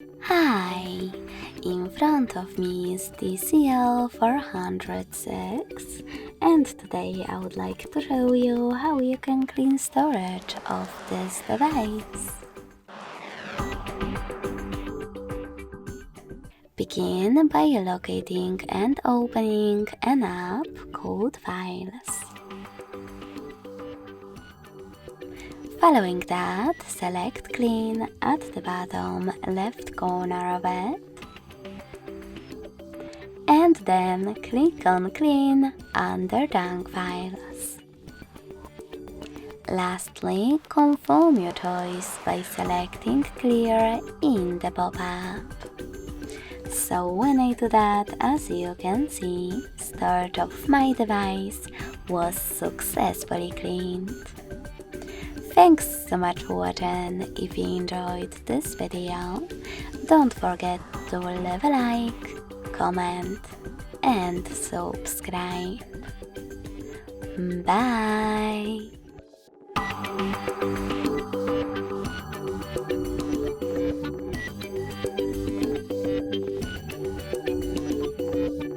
Hi! In front of me is TCL 406 and today I would like to show you how you can clean storage of this device. Begin by locating and opening an app called Files. Following that, select Clean at the bottom left corner of it, and then click on Clean under Junk Files. Lastly, confirm your choice by selecting Clear in the pop-up. So when I do that, as you can see, storage of my device was successfully cleaned. Thanks so much for watching. If you enjoyed this video, don't forget to leave a like, comment and subscribe. Bye!